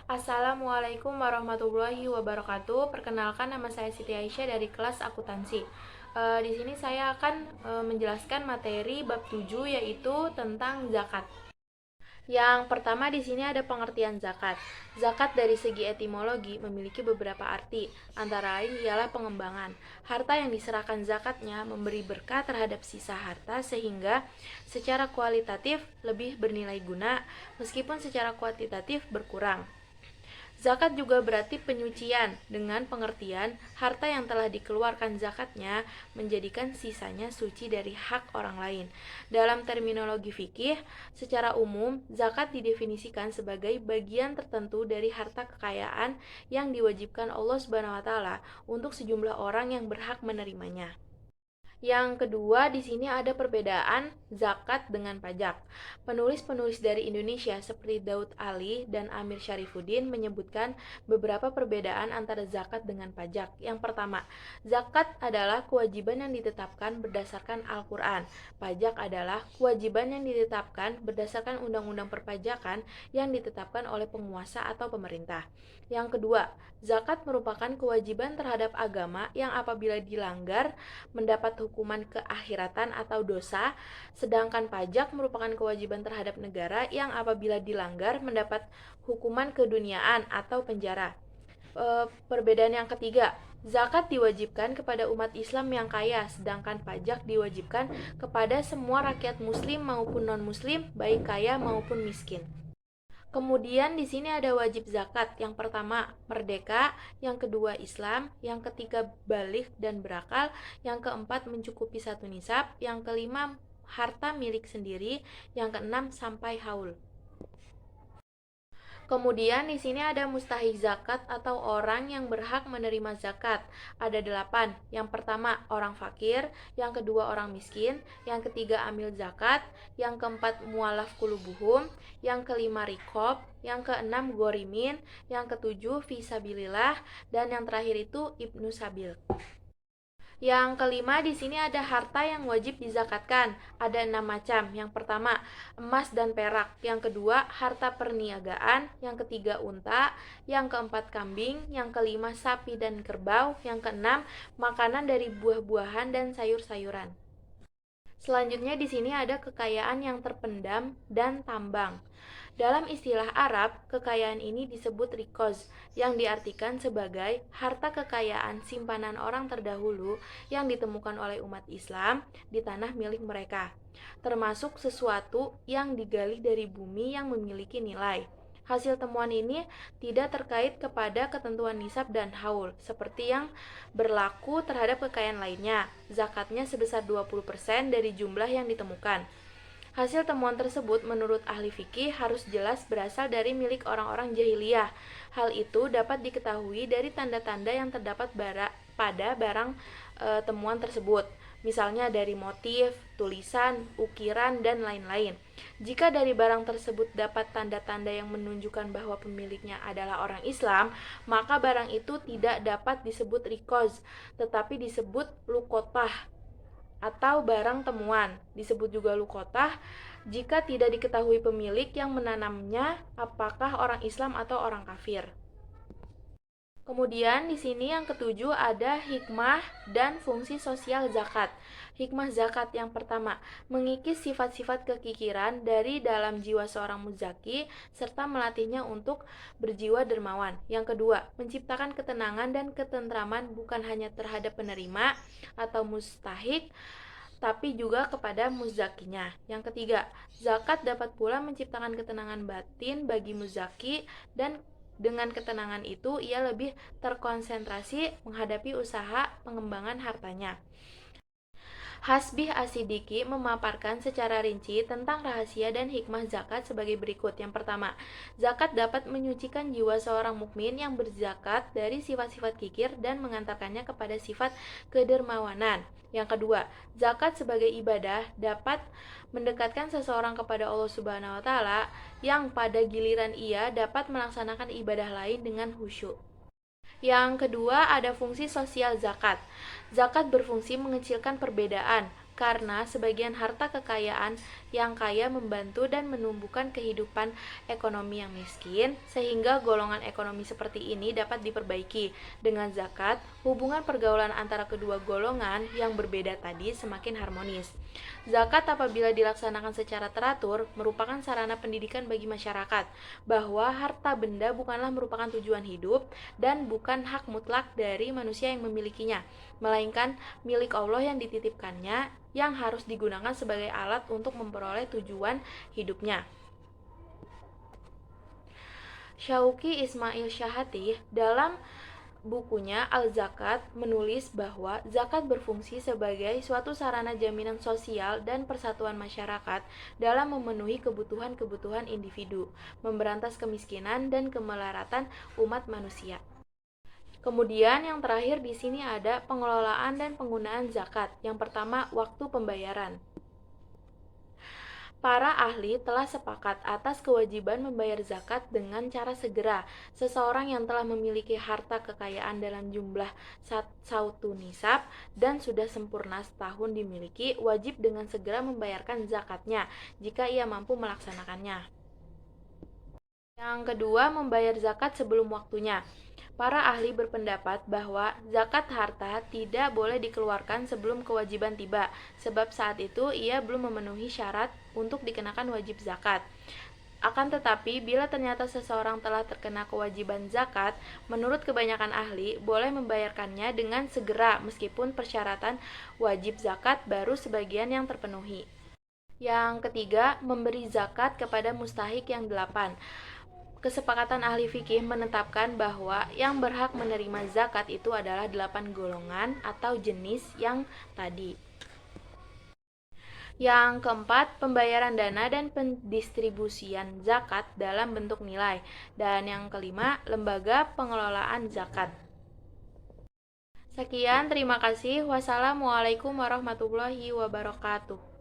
Assalamualaikum warahmatullahi wabarakatuh. Perkenalkan, nama saya Siti Aisyah dari kelas akuntansi. Di sini saya akan menjelaskan materi bab 7, yaitu tentang zakat. Yang pertama di sini ada pengertian zakat. Zakat dari segi etimologi memiliki beberapa arti, antara lain ialah pengembangan. Harta yang diserahkan zakatnya memberi berkah terhadap sisa harta sehingga secara kualitatif lebih bernilai guna meskipun secara kuantitatif berkurang. Zakat juga berarti penyucian dengan pengertian harta yang telah dikeluarkan zakatnya menjadikan sisanya suci dari hak orang lain. Dalam terminologi fikih, secara umum zakat didefinisikan sebagai bagian tertentu dari harta kekayaan yang diwajibkan Allah Subhanahu wa taala untuk sejumlah orang yang berhak menerimanya. Yang kedua, di sini ada perbedaan zakat dengan pajak. Penulis-penulis dari Indonesia seperti Daud Ali dan Amir Syarifuddin menyebutkan beberapa perbedaan antara zakat dengan pajak. Yang pertama, zakat adalah kewajiban yang ditetapkan berdasarkan Al-Quran. Pajak adalah kewajiban yang ditetapkan berdasarkan undang-undang perpajakan yang ditetapkan oleh penguasa atau pemerintah. Yang kedua, zakat merupakan kewajiban terhadap agama yang apabila dilanggar mendapat hukuman keakhiratan atau dosa, sedangkan pajak merupakan kewajiban terhadap negara yang apabila dilanggar mendapat hukuman keduniaan atau penjara. Perbedaan yang ketiga, zakat diwajibkan kepada umat Islam yang kaya, sedangkan pajak diwajibkan kepada semua rakyat muslim maupun non-muslim, baik kaya maupun miskin. Kemudian di sini ada wajib zakat. Yang pertama, merdeka, yang kedua Islam, yang ketiga baligh dan berakal, yang keempat mencukupi satu nisab, yang kelima harta milik sendiri, yang keenam sampai haul. Kemudian di sini ada mustahik zakat atau orang yang berhak menerima zakat. Ada 8. Yang pertama orang fakir, yang kedua orang miskin, yang ketiga amil zakat, yang keempat mualaf kulubuhum, yang kelima rikob, yang keenam gorimin, yang ketujuh fisabilillah, dan yang terakhir itu ibnu sabil. Yang kelima di sini ada harta yang wajib dizakatkan. Ada 6 macam. Yang pertama, emas dan perak. Yang kedua, harta perniagaan. Yang ketiga, unta. Yang keempat, kambing. Yang kelima, sapi dan kerbau. Yang keenam, makanan dari buah-buahan dan sayur-sayuran. Selanjutnya di sini ada kekayaan yang terpendam dan tambang. Dalam istilah Arab, kekayaan ini disebut rikoz, yang diartikan sebagai harta kekayaan simpanan orang terdahulu yang ditemukan oleh umat Islam di tanah milik mereka, termasuk sesuatu yang digali dari bumi yang memiliki nilai. Hasil temuan ini tidak terkait kepada ketentuan nisab dan haul, seperti yang berlaku terhadap kekayaan lainnya. Zakatnya sebesar 20% dari jumlah yang ditemukan. Hasil temuan tersebut menurut ahli fikih harus jelas berasal dari milik orang-orang jahiliyah. Hal itu dapat diketahui dari tanda-tanda yang terdapat pada barang temuan tersebut. Misalnya dari motif, tulisan, ukiran, dan lain-lain. Jika dari barang tersebut dapat tanda-tanda yang menunjukkan bahwa pemiliknya adalah orang Islam, maka barang itu tidak dapat disebut rikoz, tetapi disebut lukotah atau barang temuan. Disebut juga lukotah jika tidak diketahui pemilik yang menanamnya apakah orang Islam atau orang kafir. Kemudian di sini yang ketujuh ada hikmah dan fungsi sosial zakat. Hikmah zakat yang pertama, mengikis sifat-sifat kekikiran dari dalam jiwa seorang muzaki serta melatihnya untuk berjiwa dermawan. Yang kedua, menciptakan ketenangan dan ketentraman bukan hanya terhadap penerima atau mustahik, tapi juga kepada muzakinya. Yang ketiga, zakat dapat pula menciptakan ketenangan batin bagi muzaki dan dengan ketenangan itu, ia lebih terkonsentrasi menghadapi usaha pengembangan hartanya. Hasbih Asidiki memaparkan secara rinci tentang rahasia dan hikmah zakat sebagai berikut. Yang pertama, zakat dapat menyucikan jiwa seorang mukmin yang berzakat dari sifat-sifat kikir dan mengantarkannya kepada sifat kedermawanan. Yang kedua, zakat sebagai ibadah dapat mendekatkan seseorang kepada Allah Subhanahu wa taala yang pada giliran ia dapat melaksanakan ibadah lain dengan khusyuk. Yang kedua ada fungsi sosial zakat. Zakat berfungsi mengecilkan perbedaan, karena sebagian harta kekayaan yang kaya membantu dan menumbuhkan kehidupan ekonomi yang miskin, sehingga golongan ekonomi seperti ini dapat diperbaiki. Dengan zakat, hubungan pergaulan antara kedua golongan yang berbeda tadi semakin harmonis. Zakat apabila dilaksanakan secara teratur merupakan sarana pendidikan bagi masyarakat bahwa harta benda bukanlah merupakan tujuan hidup dan bukan hak mutlak dari manusia yang memilikinya, melainkan milik Allah yang dititipkannya yang harus digunakan sebagai alat untuk memperoleh tujuan hidupnya. Syauqi Ismail Syahati dalam bukunya Al-Zakat menulis bahwa zakat berfungsi sebagai suatu sarana jaminan sosial dan persatuan masyarakat dalam memenuhi kebutuhan-kebutuhan individu, memberantas kemiskinan dan kemelaratan umat manusia. Kemudian yang terakhir di sini ada pengelolaan dan penggunaan zakat. Yang pertama, waktu pembayaran. Para ahli telah sepakat atas kewajiban membayar zakat dengan cara segera. Seseorang yang telah memiliki harta kekayaan dalam jumlah satu nisab dan sudah sempurna setahun dimiliki, wajib dengan segera membayarkan zakatnya jika ia mampu melaksanakannya. Yang kedua, membayar zakat sebelum waktunya. Para ahli berpendapat bahwa zakat harta tidak boleh dikeluarkan sebelum kewajiban tiba, sebab saat itu ia belum memenuhi syarat untuk dikenakan wajib zakat. Akan tetapi, bila ternyata seseorang telah terkena kewajiban zakat, menurut kebanyakan ahli, boleh membayarkannya dengan segera meskipun persyaratan wajib zakat baru sebagian yang terpenuhi. Yang ketiga, memberi zakat kepada mustahik yang 8. Kesepakatan ahli fikih menetapkan bahwa yang berhak menerima zakat itu adalah 8 golongan atau jenis yang tadi. Yang keempat, pembayaran dana dan pendistribusian zakat dalam bentuk nilai. Dan yang kelima, lembaga pengelolaan zakat. Sekian, terima kasih. Wassalamualaikum warahmatullahi wabarakatuh.